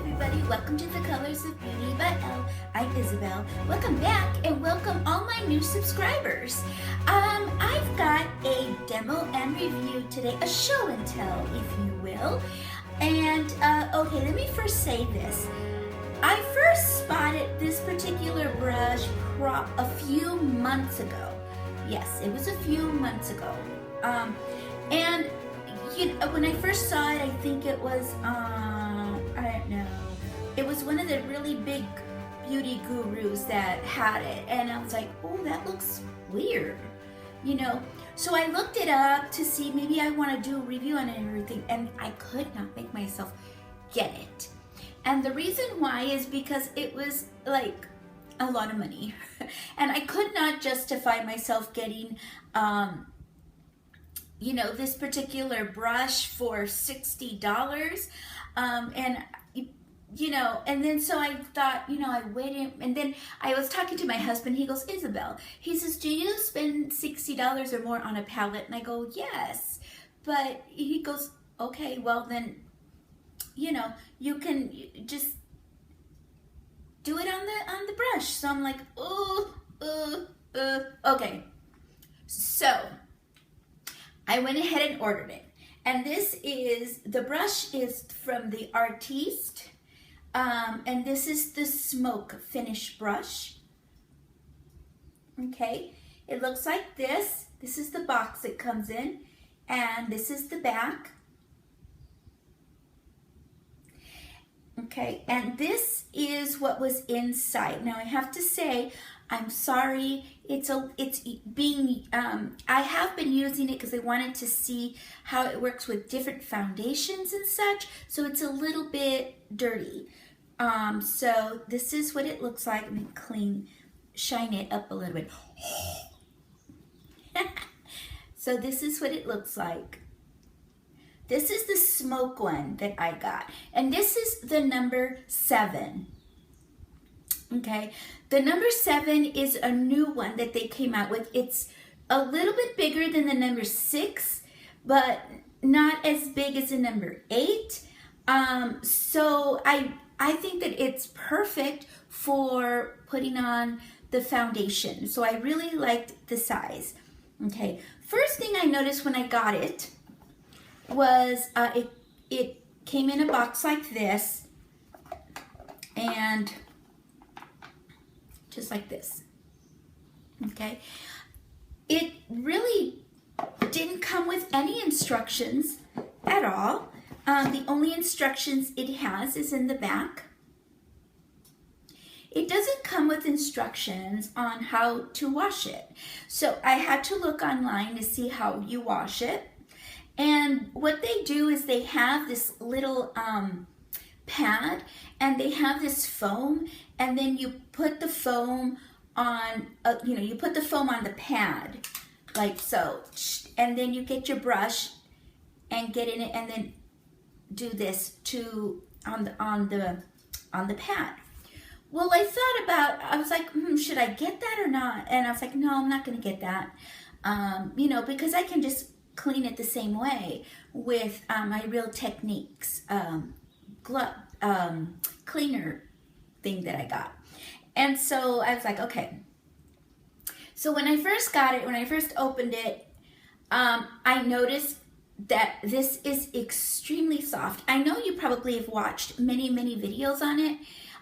everybody, welcome to The Colors of Beauty by Elle. I'm Isabel. Welcome back and welcome all my new subscribers. I've got a demo and review today, a show and tell, if you will. And okay, let me first say this. I first spotted this particular brush a few months ago. Yes, it was a few months ago. And you know, when I first saw it, I think it was, I don't know, it was one of the really big beauty gurus that had it, and I was like, oh, that looks weird, you know. So I looked it up to see maybe I want to do a review on it and everything, and I could not make myself get it. And the reason why is because it was like a lot of money, and I could not justify myself getting you know, this particular brush for $60, and you know, and then so I thought, you know, I waited, and then I was talking to my husband. He goes, Isabel, he says, do you spend $60 or more on a palette? And I go, yes. But he goes, okay, well then, you know, you can just do it on the brush. So I'm like, okay. So I went ahead and ordered it. And this is, the brush is from the Artis, and this is the smoke finish brush. Okay, it looks like this. This is the box it comes in, and this is the back. Okay, and this is what was inside. Now I have to say, I'm sorry, I have been using it because I wanted to see how it works with different foundations and such, so it's a little bit dirty. So this is what it looks like. Let me shine it up a little bit. So this is what it looks like. This is the smoke one that I got, and this is the number 7. Okay, the number 7 is a new one that they came out with. It's a little bit bigger than the number 6, but not as big as the number 8. So I think that it's perfect for putting on the foundation. So I really liked the size. Okay, first thing I noticed when I got it was it came in a box like this, and just like this. Okay, it really didn't come with any instructions at all. The only instructions it has is in the back. It doesn't come with instructions on how to wash it. So I had to look online to see how you wash it. And what they do is they have this little pad, and they have this foam, and then you put the foam on, you put the foam on the pad, like so, and then you get your brush and get in it, and then do this on the pad. Well, I was like, should I get that or not? And I was like, no, I'm not going to get that, you know, because I can just clean it the same way with my Real Techniques glove cleaner thing that I got. And so I was like, okay. So when I first got it, when I first opened it, I noticed that this is extremely soft. I know you probably have watched many videos on it,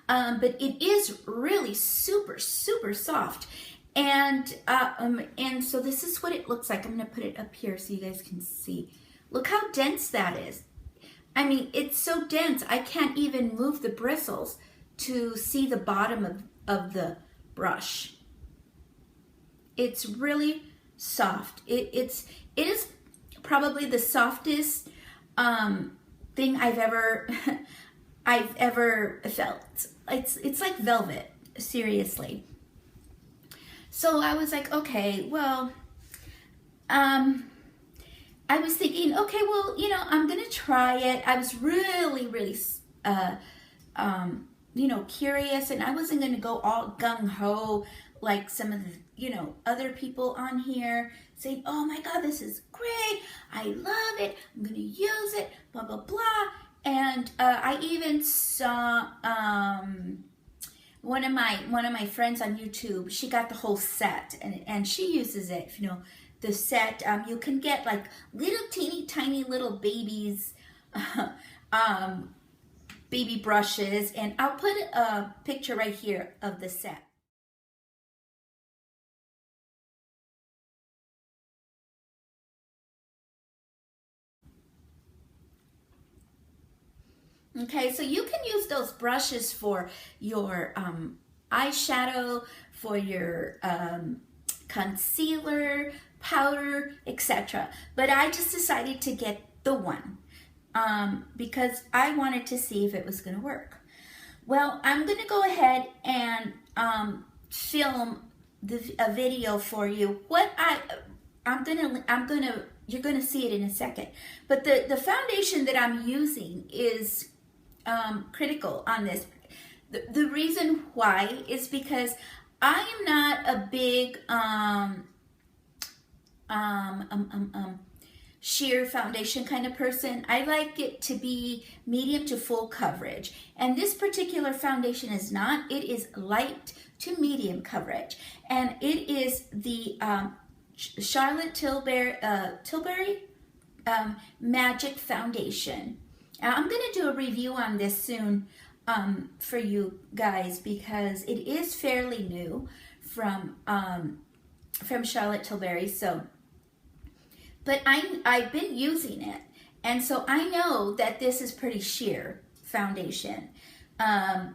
but it is really super soft. And so this is what it looks like. I'm gonna put it up here so you guys can see. Look how dense that is. I mean, it's so dense, I can't even move the bristles to see the bottom of the brush. It's really soft. It is probably the softest thing I've ever felt. It's like velvet, seriously. So I was like, okay, well, I was thinking, okay, well, you know, I'm gonna try it. I was really, you know, curious, and I wasn't gonna go all gung-ho like some of the, you know, other people on here saying, oh my God, this is great. I love it. I'm gonna use it, blah, blah, blah. And I even saw one of my friends on YouTube. She got the whole set, and she uses it. You know, the set. You can get like little teeny tiny little babies, baby brushes, and I'll put a picture right here of the set. Okay, so you can use those brushes for your eyeshadow, for your concealer, powder, etc. But I just decided to get the one because I wanted to see if it was going to work. Well, I'm going to go ahead and film a video for you. You're gonna see it in a second. But the foundation that I'm using is critical on this. The reason why is because I am not a big sheer foundation kind of person. I like it to be medium to full coverage. And this particular foundation is not. It is light to medium coverage. And it is the Charlotte Tilbury Magic Foundation. I'm going to do a review on this soon for you guys because it is fairly new from Charlotte Tilbury. So, but I've been using it, and so I know that this is pretty sheer foundation.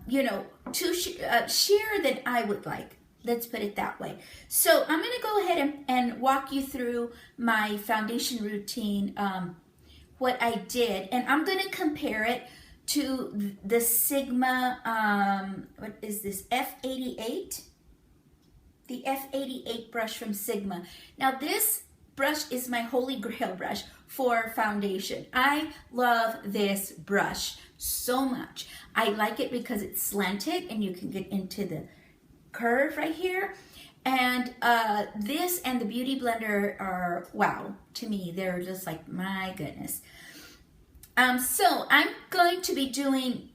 You know, sheerer than I would like. Let's put it that way. So I'm going to go ahead and walk you through my foundation routine, what I did, and I'm going to compare it to the Sigma, what is this, F88? The F88 brush from Sigma. Now this brush is my holy grail brush for foundation. I love this brush so much. I like it because it's slanted and you can get into the curve right here. And this and the Beauty Blender are, wow, to me, they're just like, my goodness. So I'm going to be doing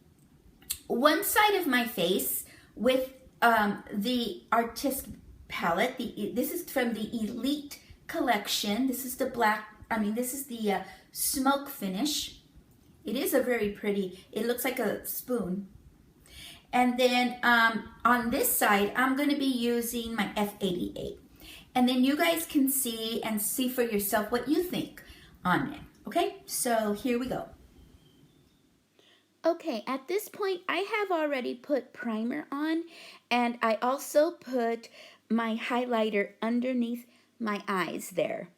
one side of my face with the Artis palette. This is from the Elite collection. This is the this is the smoke finish. It is a very pretty, it looks like a spoon. And then on this side, I'm going to be using my F88. And then you guys can see for yourself what you think on it. Okay, so here we go. Okay, at this point, I have already put primer on, and I also put my highlighter underneath my eyes there.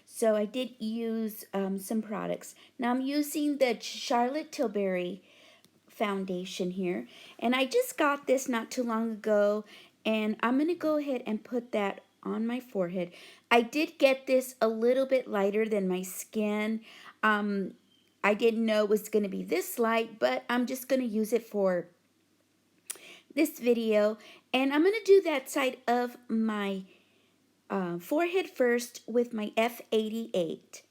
So I did use some products. Now I'm using the Charlotte Tilbury foundation here, and I just got this not too long ago, and I'm going to go ahead and put that on my forehead. I did get this a little bit lighter than my skin. I didn't know it was going to be this light, but I'm just going to use it for this video. And I'm going to do that side of my forehead first with my F88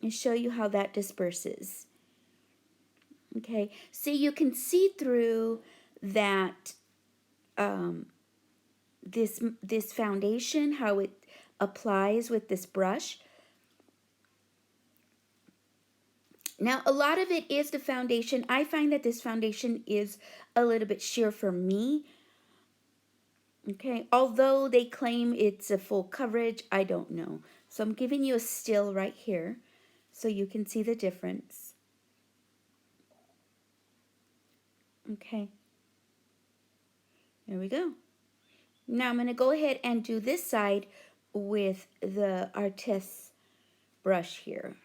and show you how that disperses. Okay, so you can see through that this foundation, how it applies with this brush. Now, a lot of it is the foundation. I find that this foundation is a little bit sheer for me. Okay, although they claim it's a full coverage, I don't know. So I'm giving you a still right here so you can see the difference. Okay, there we go. Now I'm going to go ahead and do this side with the Artis brush here.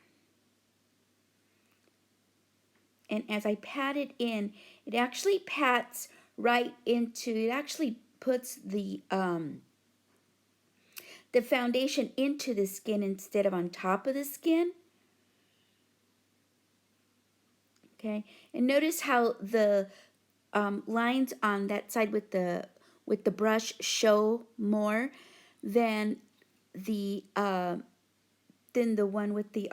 And as I pat it in, it actually pats right into, it actually puts the foundation into the skin instead of on top of the skin. Okay, and notice how the lines on that side with the brush show more than the one with the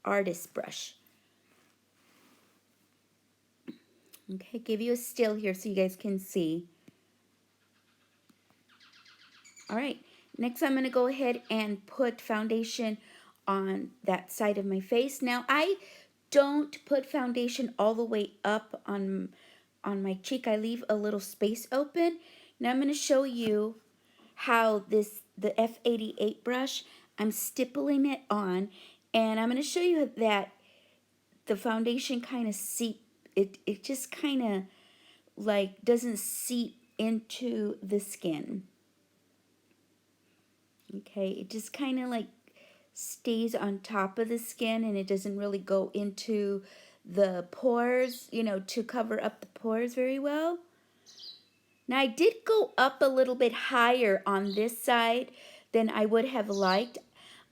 Artis brush. Okay, give you a still here so you guys can see. All right, next I'm going to go ahead and put foundation on that side of my face. Now I don't put foundation all the way up on my cheek. I leave a little space open. Now I'm going to show you how the F88 brush, I'm stippling it on, and I'm going to show you that the foundation kind of it just kind of like doesn't seep into the skin. Okay, it just kind of like stays on top of the skin, and it doesn't really go into the pores, you know, to cover up the pores very well. Now I did go up a little bit higher on this side than I would have liked.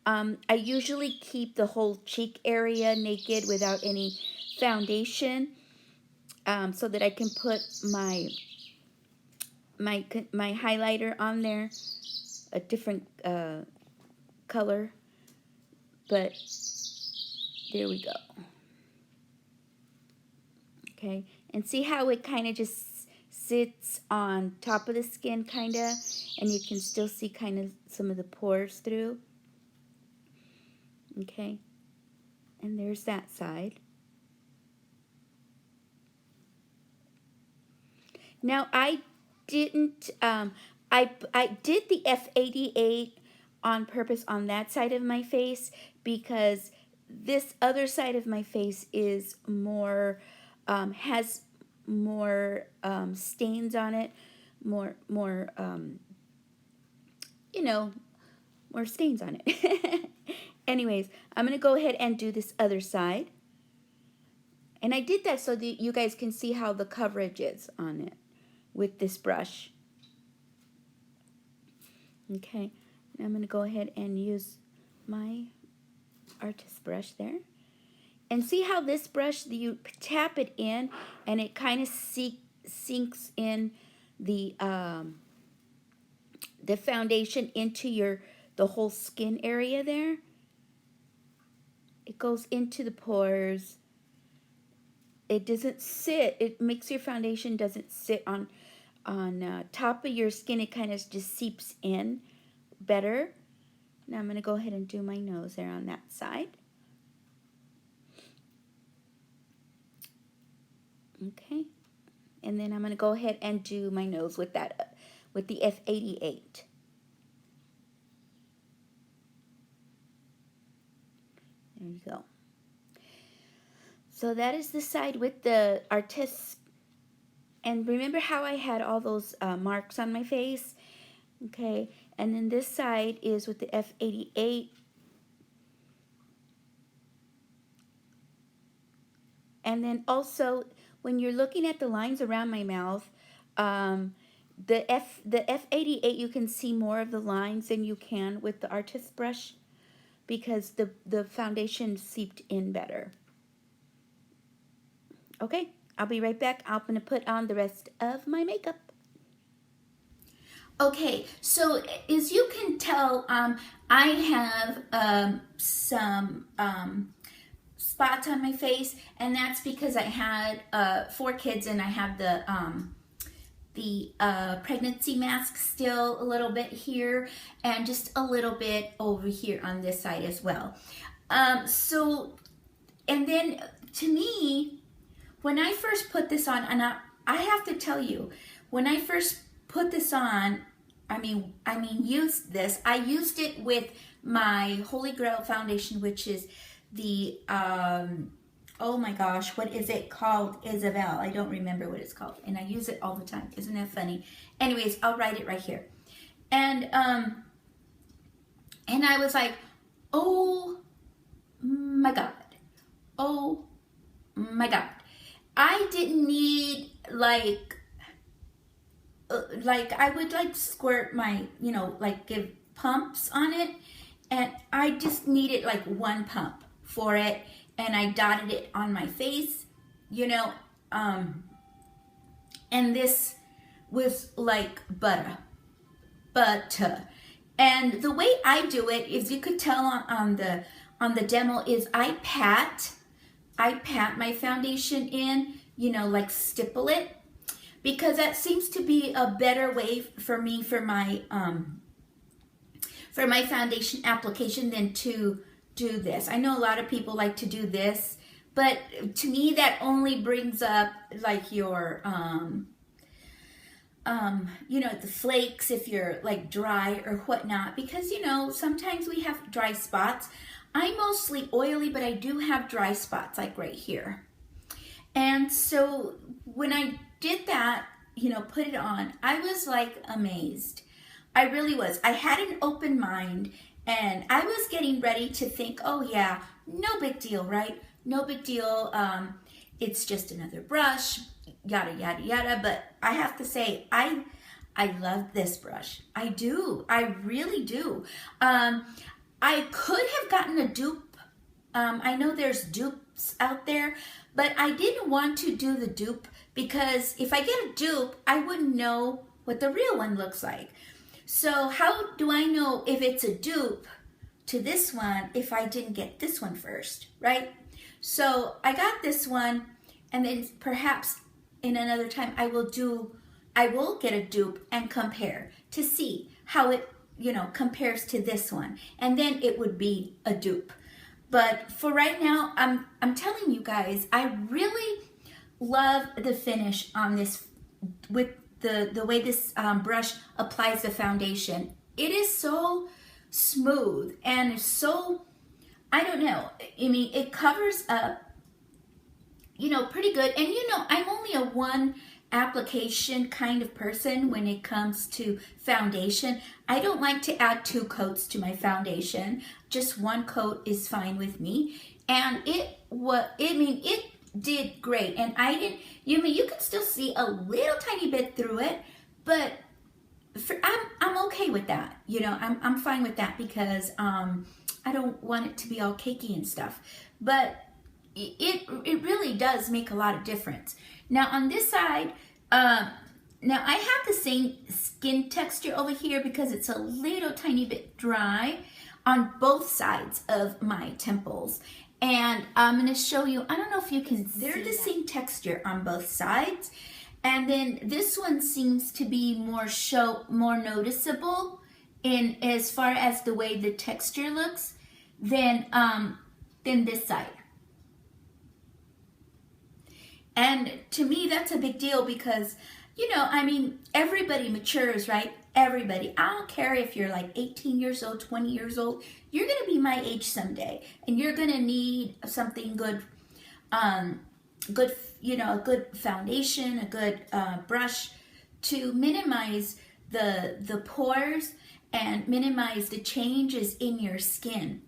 I usually keep the whole cheek area naked without any foundation, so that I can put my highlighter on there, a different color, but there we go. Okay, and see how it kind of just sits on top of the skin, kind of, and you can still see kind of some of the pores through. Okay, and there's that side. Now I didn't, I did the F88 on purpose on that side of my face because this other side of my face is more, has more stains on it, more you know, more stains on it. Anyways, I'm going to go ahead and do this other side. And I did that so that you guys can see how the coverage is on it with this brush. Okay, now I'm going to go ahead and use my Artis brush there. And see how this brush, you tap it in and it kind of sinks in the foundation into the whole skin area there. It goes into the pores. It doesn't sit, it makes your foundation doesn't sit on top of your skin. It kind of just seeps in better. Now I'm going to go ahead and do my nose there on that side. Okay, and then I'm going to go ahead and do my nose with that, with the F88. There you go. So that is the side with the Artis. And remember how I had all those marks on my face? Okay, and then this side is with the F88. And then also, when you're looking at the lines around my mouth, the F88, you can see more of the lines than you can with the Artis brush because the foundation seeped in better. Okay, I'll be right back. I'm going to put on the rest of my makeup. Okay, so as you can tell, I have some spots on my face, and that's because I had 4 kids and I have the pregnancy mask still a little bit here and just a little bit over here on this side as well. And then to me, when I first put this on, and I have to tell you, when I first put this on, I used this. I used it with my Holy Grail foundation, which is the, oh my gosh, what is it called? Isabel. I don't remember what it's called. And I use it all the time. Isn't that funny? Anyways, I'll write it right here. And I was like, oh my God. Oh my God. I didn't need like I would like squirt my, like give pumps on it, and I just needed like 1 pump for it, and I dotted it on my face, and this was like butter. And the way I do it, as you could tell on the demo, is I pat my foundation in you know, like stipple it, because that seems to be a better way for me for my foundation application than to do this. I know a lot of people like to do this, but to me that only brings up like your you know, the flakes if you're like dry or whatnot, because you know, sometimes we have dry spots. I'm mostly oily, but I do have dry spots like right here. And so when I did that, you know, put it on, I was like amazed. I really was. I had an open mind, and I was getting ready to think, oh yeah, no big deal, right? No big deal. It's just another brush, yada, yada, yada. But I have to say, I love this brush. I do. I really do. I could have gotten a dupe. I know there's dupes out there, but I didn't want to do the dupe because if I get a dupe, I wouldn't know what the real one looks like. So how do I know if it's a dupe to this one if I didn't get this one first, right? So I got this one, and then perhaps in another time I will get a dupe and compare to see how it, you know, compares to this one, and then it would be a dupe. But for right now, I'm telling you guys, I really love the finish on this with the way this brush applies the foundation. It is so smooth and so, I don't know, I mean, it covers up, you know, pretty good. And you know, I'm only a one application kind of person when it comes to foundation. I don't like to add 2 coats to my foundation. Just 1 coat is fine with me. And it did great. And I didn't, you can still see a little tiny bit through it, but I'm okay with that. You know, I'm fine with that because I don't want it to be all cakey and stuff. But it really does make a lot of difference. Now on this side, now I have the same skin texture over here because it's a little tiny bit dry on both sides of my temples. And I'm going to show you, I don't know if you can see, they're the same texture on both sides. And then this one seems to be more noticeable in as far as the way the texture looks than this side. And to me, that's a big deal because, you know, I mean, everybody matures, right? Everybody. I don't care if you're like 18 years old, 20 years old. You're going to be my age someday. And you're going to need something good, you know, a good foundation, a good brush to minimize the pores and minimize the changes in your skin.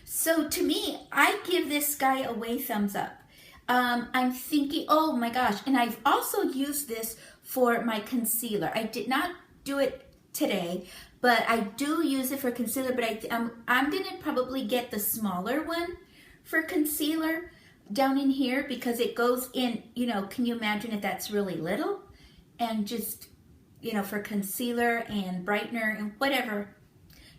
So to me, I give this guy a way thumbs up. I'm thinking, oh my gosh, and I've also used this for my concealer. I did not do it today, but I do use it for concealer, but I'm gonna probably get the smaller one for concealer down in here because it goes in, you know, can you imagine if that's really little? And just, you know, for concealer and brightener and whatever,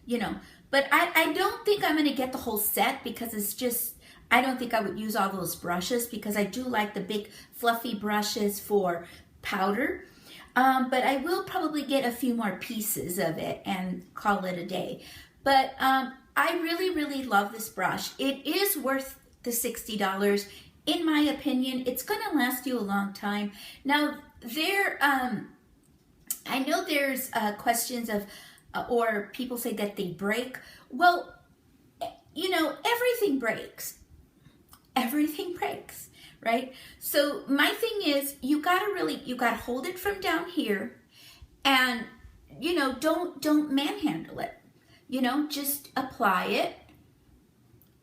you know. But I don't think I'm gonna get the whole set because it's just, I don't think I would use all those brushes because I do like the big fluffy brushes for powder. But I will probably get a few more pieces of it and call it a day. But I really, really love this brush. It is worth the $60. In my opinion, it's gonna last you a long time. Now, I know there's questions of, or people say that they break. Well, you know, everything breaks. Everything breaks, right? So my thing is, you gotta hold it from down here, and you know, don't manhandle it. You know, just apply it.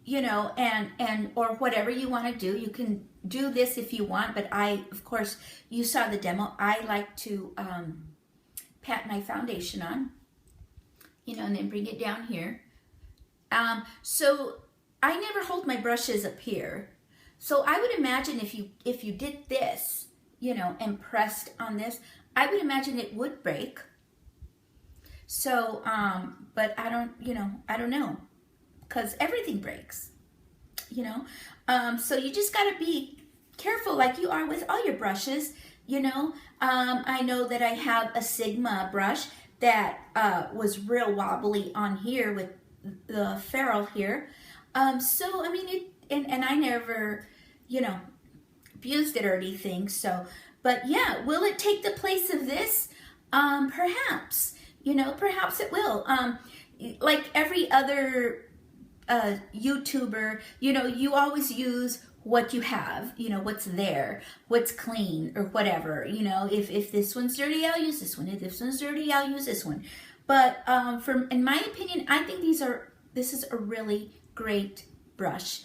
You know, and or whatever you want to do. You can do this if you want, but of course, you saw the demo. I like to pat my foundation on, you know, and then bring it down here. So I never hold my brushes up here. So I would imagine if you did this, you know, and pressed on this, I would imagine it would break. So, but I don't know, because everything breaks, you know. So you just gotta be careful like you are with all your brushes. You know, I know that I have a Sigma brush that was real wobbly on here with the ferrule here. So, I mean, and I never, you know, abused it or anything. So, but yeah, will it take the place of this? Perhaps, you know, perhaps it will. Like every other YouTuber, you know, you always use what you have, you know, what's there, what's clean or whatever, you know, if this one's dirty, I'll use this one. If this one's dirty, I'll use this one. But in my opinion, I think this is a really great brush.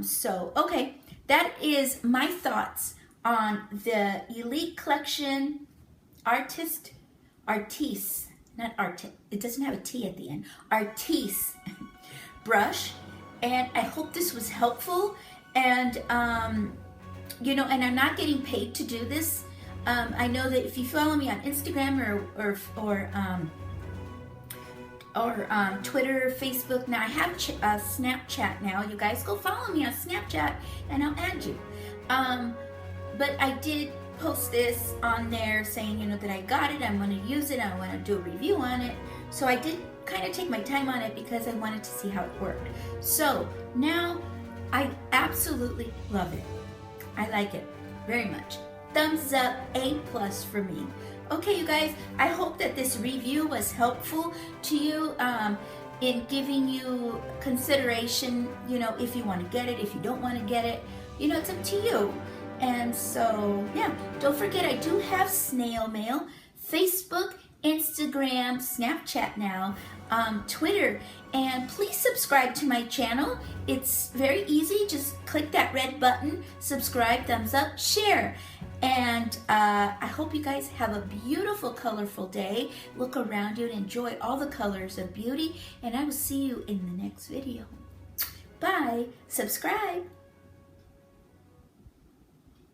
So, okay, that is my thoughts on the Elite Collection Artis, not Artis, it doesn't have a T at the end, Artis brush. And I hope this was helpful. And, you know, and I'm not getting paid to do this. I know that if you follow me on Instagram or Twitter, Facebook, now I have Snapchat now. You guys go follow me on Snapchat and I'll add you. But I did post this on there saying, you know, that I got it, I'm going to use it, I want to do a review on it. So I did kind of take my time on it because I wanted to see how it worked. So now I absolutely love it. I like it very much. Thumbs up, A+ for me. Okay, you guys, I hope that this review was helpful to you in giving you consideration, you know, if you want to get it, if you don't want to get it, you know, it's up to you. And so, yeah, don't forget I do have snail mail, Facebook, Instagram, Snapchat now, Twitter, and please subscribe to my channel. It's very easy. Just click that red button, subscribe, thumbs up, share. And I hope you guys have a beautiful, colorful day. Look around you and enjoy all the colors of beauty. And I will see you in the next video. Bye. Subscribe.